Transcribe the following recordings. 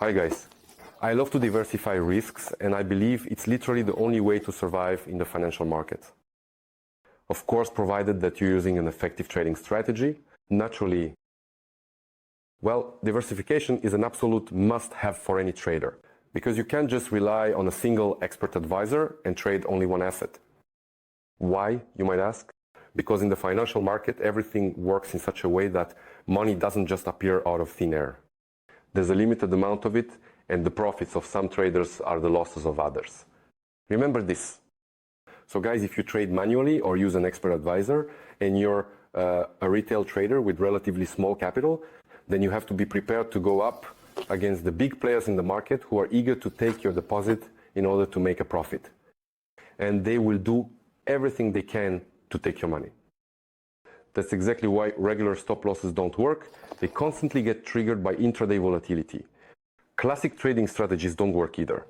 Hi guys. I love to diversify risks, and I believe it's literally the only way to survive in the financial market. Of course, provided that you're using an effective trading strategy. Naturally, well, diversification is an absolute must-have for any trader, because you can't just rely on a single expert advisor and trade only one asset. Why, you might ask? Because in the financial market, everything works in such a way that money doesn't just appear out of thin air. There's a limited amount of it, and the profits of some traders are the losses of others. Remember this. So guys, if you trade manually or use an expert advisor and you're a retail trader with relatively small capital, then you have to be prepared to go up against the big players in the market who are eager to take your deposit in order to make a profit. And they will do everything they can to take your money. That's exactly why regular stop losses don't work. They constantly get triggered by intraday volatility. Classic trading strategies don't work either.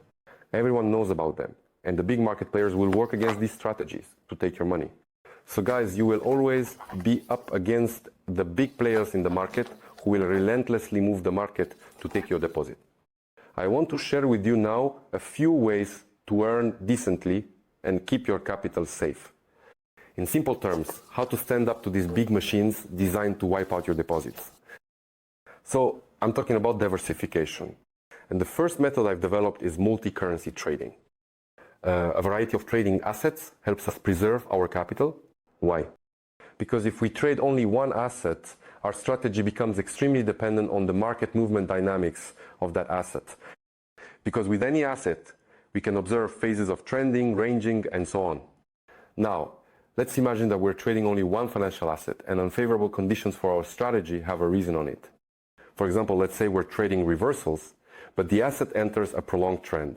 Everyone knows about them, and the big market players will work against these strategies to take your money. So guys, you will always be up against the big players in the market who will relentlessly move the market to take your deposit. I want to share with you now a few ways to earn decently and keep your capital safe. In simple terms, how to stand up to these big machines designed to wipe out your deposits. So I'm talking about diversification. And the first method I've developed is multi-currency trading. A variety of trading assets helps us preserve our capital. Why? Because if we trade only one asset, our strategy becomes extremely dependent on the market movement dynamics of that asset. Because with any asset, we can observe phases of trending, ranging, and so on. Now, let's imagine that we're trading only one financial asset and unfavorable conditions for our strategy have a reason on it. For example, let's say we're trading reversals, but the asset enters a prolonged trend.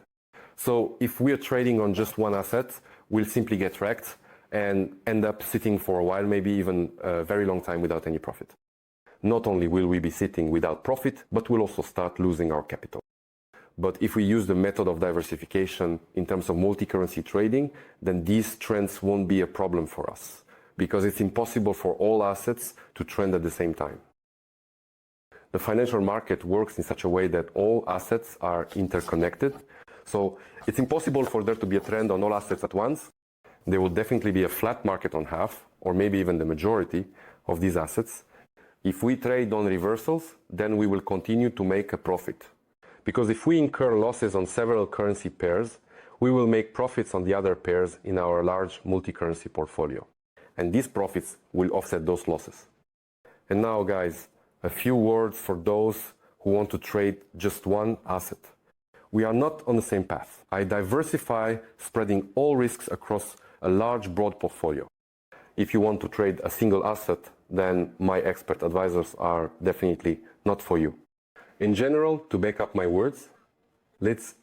So if we're trading on just one asset, we'll simply get wrecked and end up sitting for a while, maybe even a very long time without any profit. Not only will we be sitting without profit, but we'll also start losing our capital. But if we use the method of diversification in terms of multi-currency trading, then these trends won't be a problem for us, because it's impossible for all assets to trend at the same time. The financial market works in such a way that all assets are interconnected. So it's impossible for there to be a trend on all assets at once. There will definitely be a flat market on half, or maybe even the majority of these assets. If we trade on reversals, then we will continue to make a profit. Because if we incur losses on several currency pairs, we will make profits on the other pairs in our large multi-currency portfolio. And these profits will offset those losses. And now, guys, a few words for those who want to trade just one asset. We are not on the same path. I diversify, spreading all risks across a large, broad portfolio. If you want to trade a single asset, then my expert advisors are definitely not for you. In general, to back up my words, let's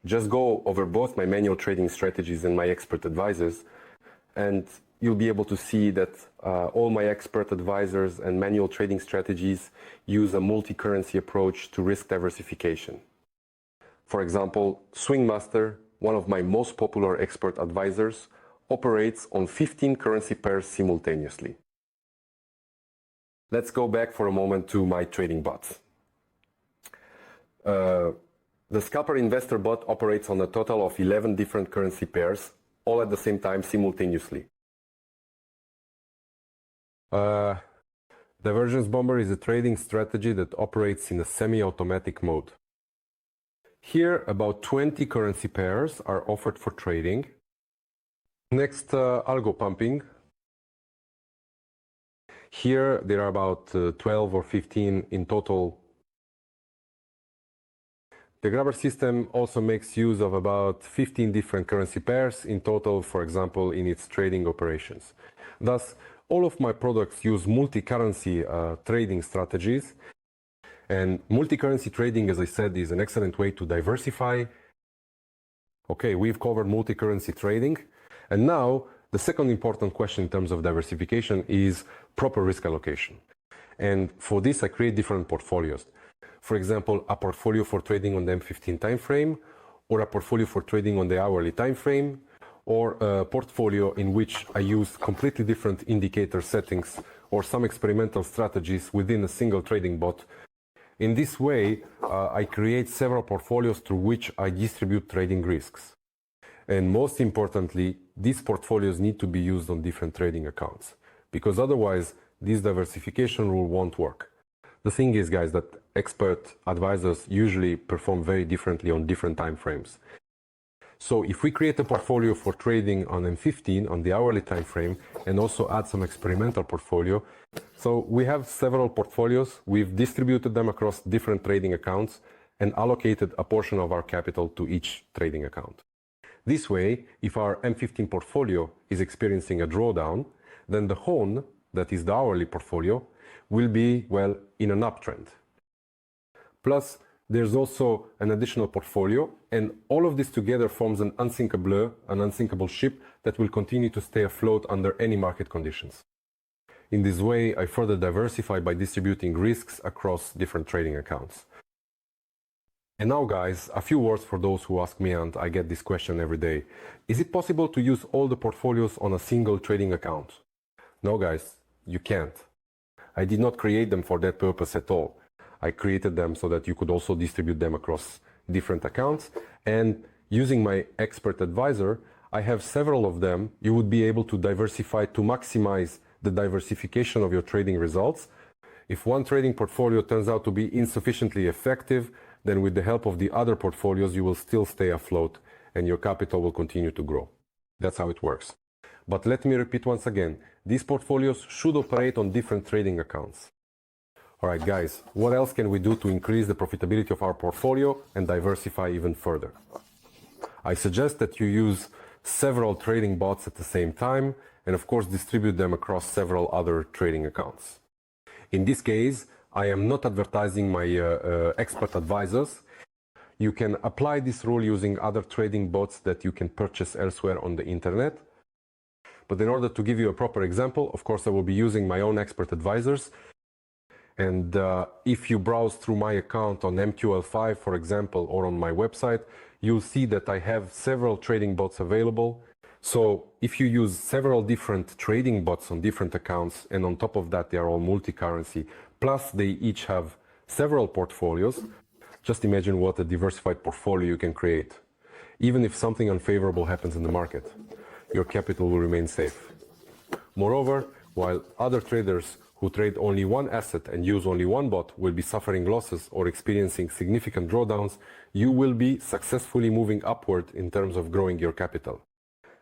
just go over both my manual trading strategies and my expert advisors, and you'll be able to see that all my expert advisors and manual trading strategies use a multi-currency approach to risk diversification. For example, Swingmaster, one of my most popular expert advisors, operates on 15 currency pairs simultaneously. Let's go back for a moment to my trading bots. The Scalper Investor bot operates on a total of 11 different currency pairs, all at the same time simultaneously. Divergence Bomber is a trading strategy that operates in a semi-automatic mode. Here, about 20 currency pairs are offered for trading. Next, algo pumping. Here, there are about 12 or 15 in total. The grabber system also makes use of about 15 different currency pairs in total, for example, in its trading operations. Thus, all of my products use multi-currency trading strategies. And multi-currency trading, as I said, is an excellent way to diversify. Okay, we've covered multi-currency trading. And now, the second important question in terms of diversification is proper risk allocation. And for this, I create different portfolios. For example, a portfolio for trading on the M15 timeframe, or a portfolio for trading on the hourly timeframe, or a portfolio in which I use completely different indicator settings or some experimental strategies within a single trading bot. In this way, I create several portfolios through which I distribute trading risks. And most importantly, these portfolios need to be used on different trading accounts, because otherwise this diversification rule won't work. The thing is, guys, that expert advisors usually perform very differently on different time frames. So if we create a portfolio for trading on M15 on the hourly time frame and also add some experimental portfolio, so we have several portfolios, we've distributed them across different trading accounts and allocated a portion of our capital to each trading account. This way, if our M15 portfolio is experiencing a drawdown, then the HON, that is the hourly portfolio, will be, well, in an uptrend. Plus, there's also an additional portfolio, and all of this together forms an unsinkable ship that will continue to stay afloat under any market conditions. In this way, I further diversify by distributing risks across different trading accounts. And now, guys, a few words for those who ask me, and I get this question every day. Is it possible to use all the portfolios on a single trading account? No, guys, you can't. I did not create them for that purpose at all. I created them so that you could also distribute them across different accounts. And using my expert advisor, I have several of them. You would be able to diversify to maximize the diversification of your trading results. If one trading portfolio turns out to be insufficiently effective, then with the help of the other portfolios, you will still stay afloat and your capital will continue to grow. That's how it works. But let me repeat once again, these portfolios should operate on different trading accounts. All right, guys, what else can we do to increase the profitability of our portfolio and diversify even further? I suggest that you use several trading bots at the same time and, of course, distribute them across several other trading accounts. In this case, I am not advertising my expert advisors. You can apply this rule using other trading bots that you can purchase elsewhere on the internet. But in order to give you a proper example, of course, I will be using my own expert advisors. And if you browse through my account on MQL5, for example, or on my website, you'll see that I have several trading bots available. So if you use several different trading bots on different accounts, and on top of that, they are all multi-currency, plus they each have several portfolios, just imagine what a diversified portfolio you can create. Even if something unfavorable happens in the market, your capital will remain safe. Moreover, while other traders who trade only one asset and use only one bot will be suffering losses or experiencing significant drawdowns, you will be successfully moving upward in terms of growing your capital.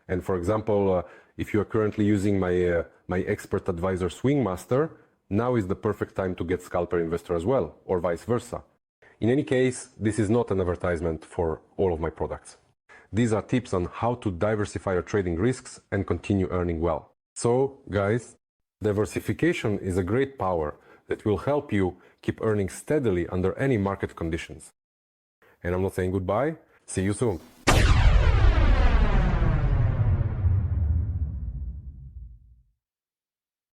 And for example, if you are currently using my expert advisor Swing Master, now is the perfect time to get Scalper Investor as well, or vice versa. In any case, this is not an advertisement for all of my products. These are tips on how to diversify your trading risks and continue earning well. So, guys, diversification is a great power that will help you keep earning steadily under any market conditions. And I'm not saying goodbye. See you soon.